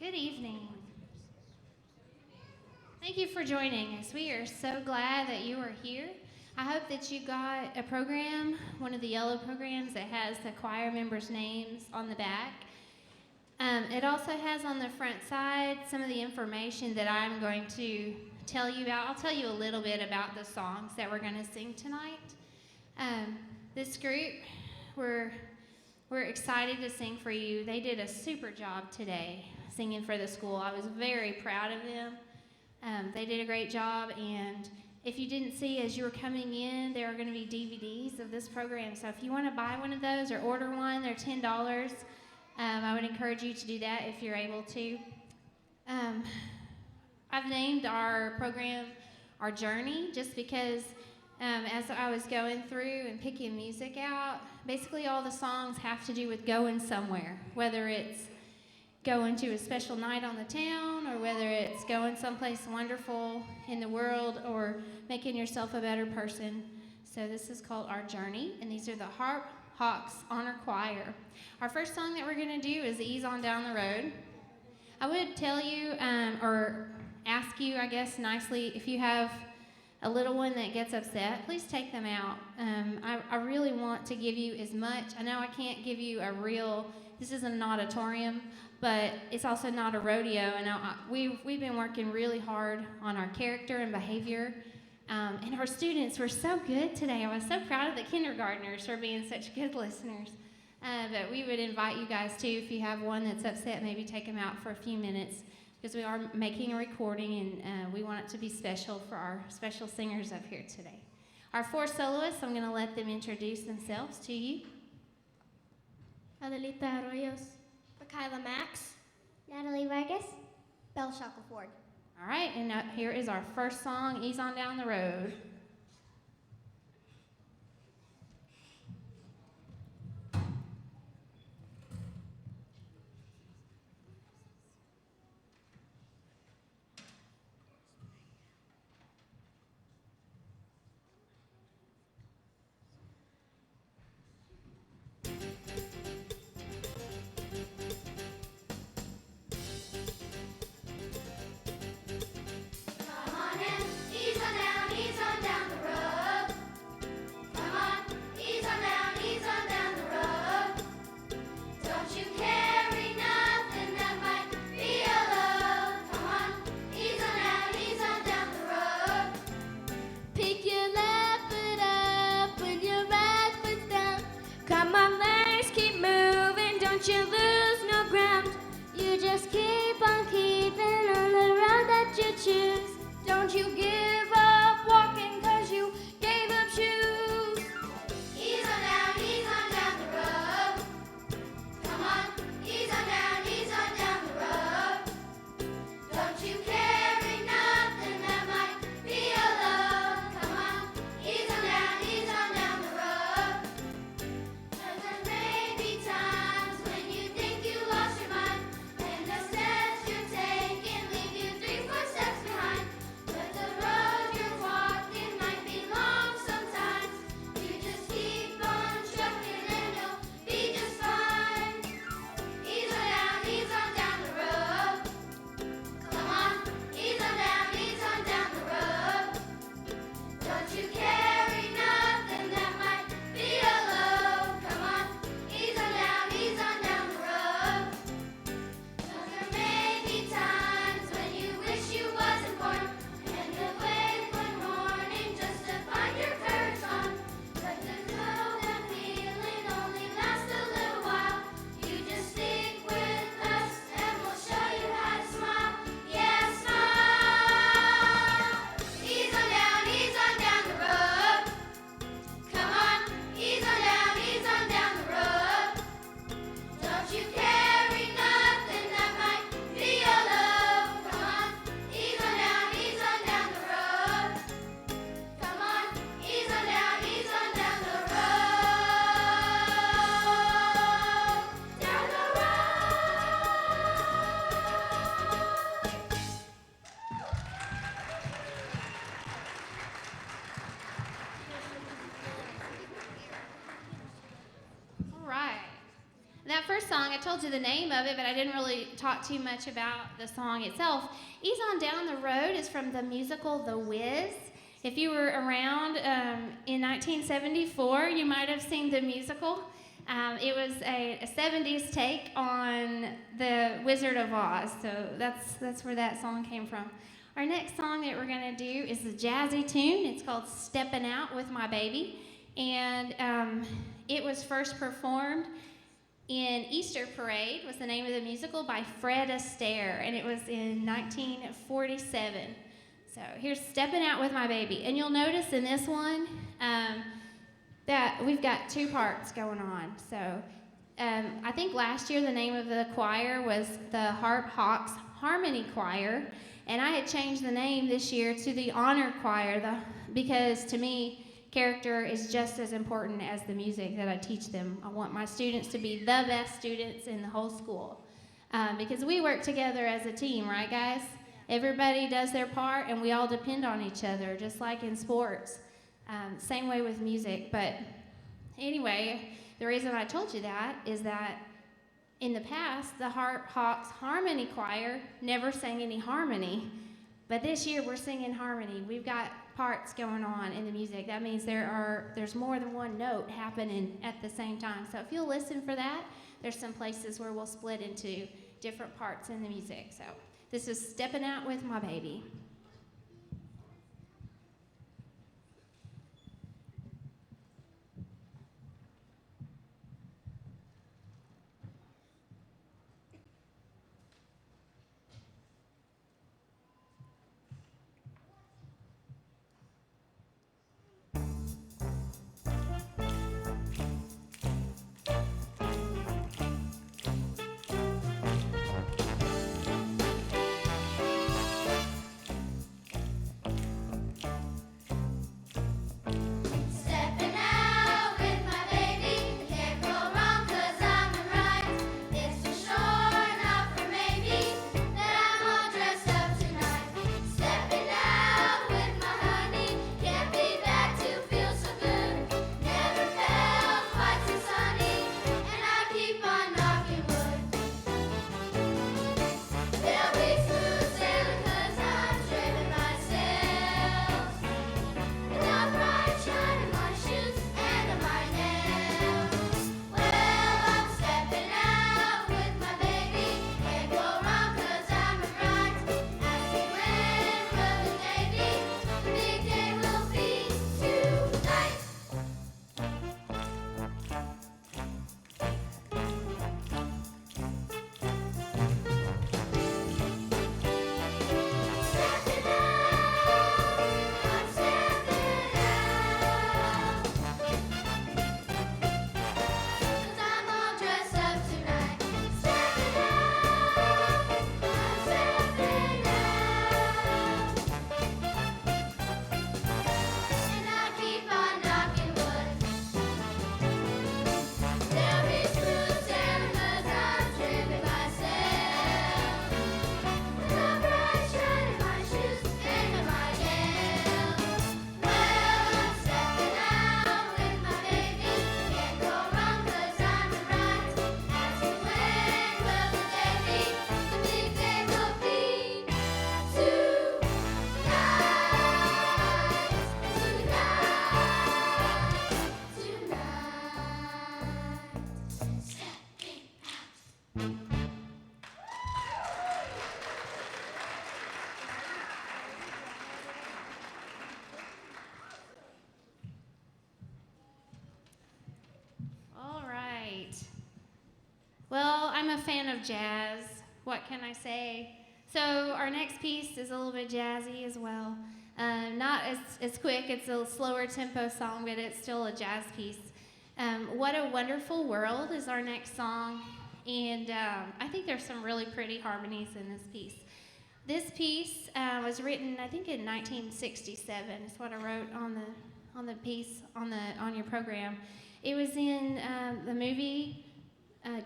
Good evening. Thank you for joining us. We are so glad that you are here. I hope that you got a program, one of the yellow programs that has the choir members' names on the back. It also has on the front side some of the information that I'm going to tell you about. I'll tell you a little bit about the songs that we're going to sing tonight. This group, we're excited to sing for you. They did a super job today singing for the school. I was very proud of them. They did a great job, and if you didn't see as you were coming in, there are going to be DVDs of this program. So if you want to buy one of those or order one, they're $10. I would encourage you to do that if you're able to. I've named our program Our Journey just because as I was going through and picking music out, basically all the songs have to do with going somewhere, whether it's going to a special night on the town or whether it's going someplace wonderful in the world or making yourself a better person. So this is called Our Journey, and these are the Harp Honor Choir. Our first song that we're going to do is Ease On Down the Road. I would tell you, or ask you, I guess, nicely, if you have a little one that gets upset, please take them out. I really want to give you as much. I know I can't give you a real, this isn't an auditorium, but it's also not a rodeo. And we've been working really hard on our character and behavior. And our students were so good today. I was so proud of the kindergartners for being such good listeners. But we would invite you guys too, if you have one that's upset, maybe take them out for a few minutes, because we are making a recording and we want it to be special for our special singers up here today. Our four soloists, I'm going to let them introduce themselves to you. Adelita Arroyos, Michaela Max, Natalie Vargas, Belle Shackleford. All right, and here is our first song, Ease On Down the Road. Ease on down song, I told you the name of it, but I didn't really talk too much about the song itself. Ease on Down the Road is from the musical The Wiz. If you were around in 1974, you might have seen the musical. It was a 70s take on The Wizard of Oz, so that's where that song came from. Our next song that we're going to do is a jazzy tune. It's called Steppin' Out with My Baby, and it was first performed in Easter Parade, was the name of the musical, by Fred Astaire, and it was in 1947. So here's Steppin' Out with My Baby. And you'll notice in this one that we've got two parts going on. So I think last year the name of the choir was the Harp Harmony Choir, and I had changed the name this year to the Honor Choir because to me, character is just as important as the music that I teach them. I want my students to be the best students in the whole school because we work together as a team, right, guys? Everybody does their part, and we all depend on each other, just like in sports. Same way with music. But anyway, the reason I told you that is that in the past, the Harp Harmony Choir never sang any harmony. But this year, we're singing harmony. We've got parts going on in the music. That means there's more than one note happening at the same time. So if you'll listen for that, there's some places where we'll split into different parts in the music. So this is Steppin' Out with My Baby. Well, I'm a fan of jazz. What can I say? So our next piece is a little bit jazzy as well. Not as quick, it's a slower tempo song, but it's still a jazz piece. What a Wonderful World is our next song, and I think there's some really pretty harmonies in this piece. This piece was written, I think, in 1967. It's what I wrote on the piece on your program. It was in the movie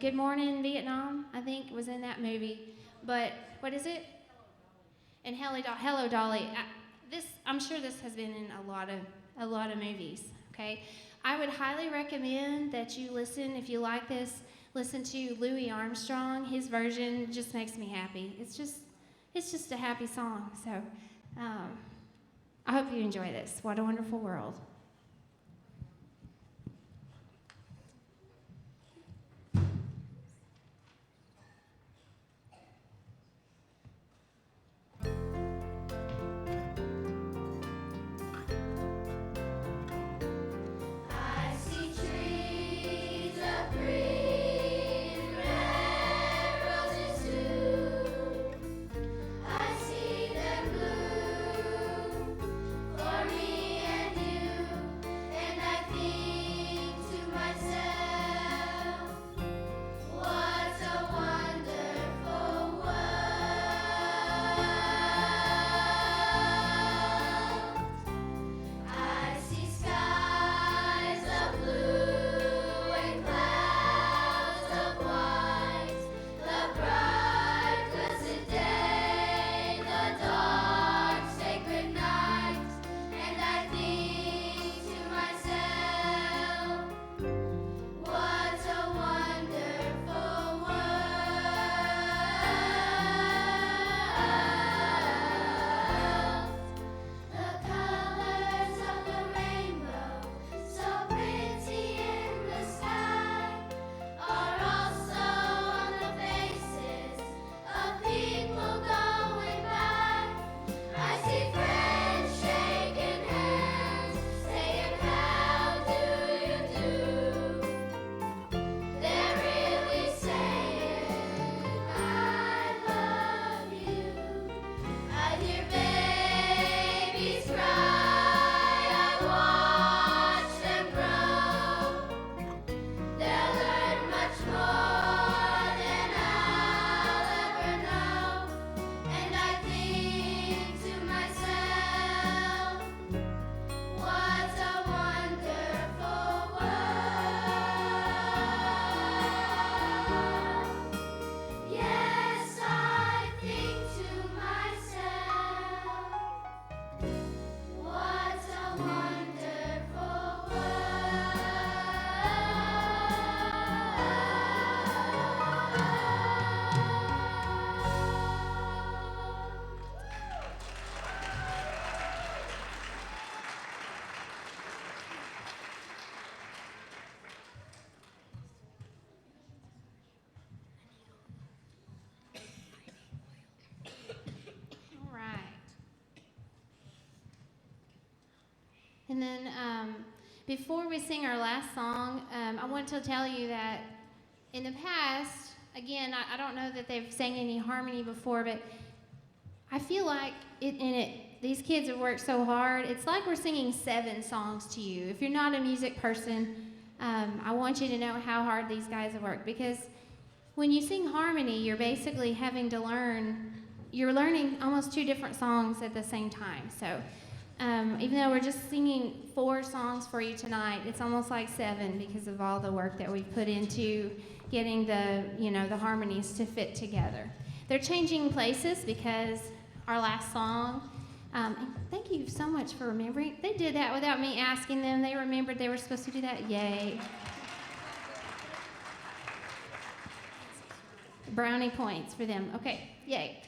Good Morning Vietnam. I think was in that movie. But what is it? And Hello Dolly. I'm sure this has been in a lot of movies. Okay, I would highly recommend that you listen if you like this. listen to Louis Armstrong. His version just makes me happy. It's just a happy song. So I hope you enjoy this. What a Wonderful World. And then before we sing our last song, I want to tell you that in the past, again, I don't know that they've sang any harmony before, but I feel like these kids have worked so hard. It's like we're singing 7 songs to you. If you're not a music person, I want you to know how hard these guys have worked, because when you sing harmony, you're basically having to you're learning almost 2 different songs at the same time. So even though we're just singing 4 songs for you tonight, it's almost like 7 because of all the work that we've put into getting the harmonies to fit together. They're changing places because our last song, and thank you so much for remembering. They did that without me asking them. They remembered they were supposed to do that. Yay. Brownie points for them. Okay, yay.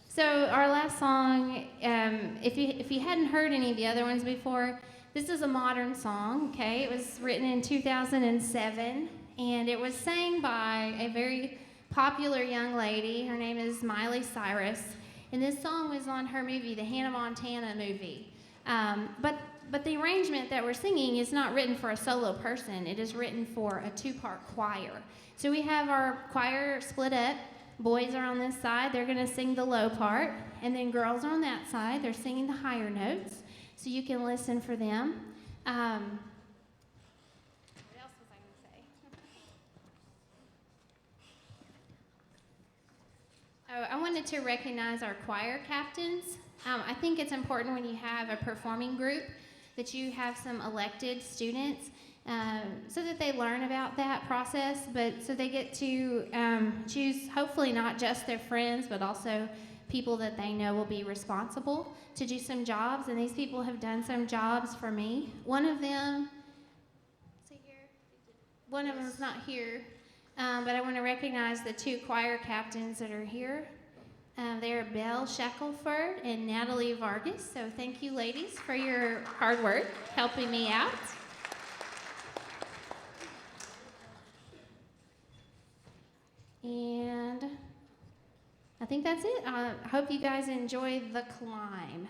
So our last song, if you hadn't heard any of the other ones before, this is a modern song, okay? It was written in 2007, and it was sang by a very popular young lady. Her name is Miley Cyrus, and this song was on her movie, the Hannah Montana movie. But the arrangement that we're singing is not written for a solo person. It is written for a 2-part choir. So we have our choir split up. Boys are on this side, they're going to sing the low part, and then girls are on that side, they're singing the higher notes, so you can listen for them. What else was I going to say? Oh, I wanted to recognize our choir captains. I think it's important when you have a performing group that you have some elected students, so that they learn about that process, but so they get to choose hopefully not just their friends, but also people that they know will be responsible to do some jobs, and these people have done some jobs for me. One of them, is he here? One of them's not here, But I want to recognize the two choir captains that are here. They are Belle Shackelford and Natalie Vargas. So thank you, ladies, for your hard work helping me out. And I think that's it. I hope you guys enjoy the climb.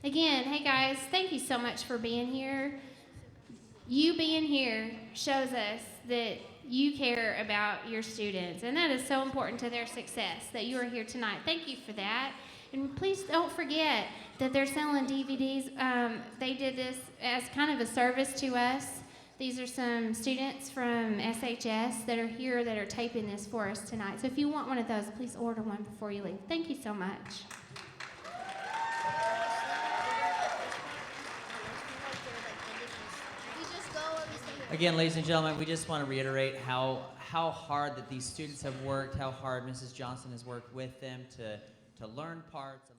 Again, hey guys, thank you so much for being here. You being here shows us that you care about your students, and that is so important to their success that you are here tonight. Thank you for that. And please don't forget that they're selling DVDs. They did this as kind of a service to us. These are some students from SHS that are here that are taping this for us tonight. So if you want one of those, please order one before you leave. Thank you so much. Again, ladies and gentlemen, we just want to reiterate how hard that these students have worked, how hard Mrs. Johnson has worked with them to learn parts.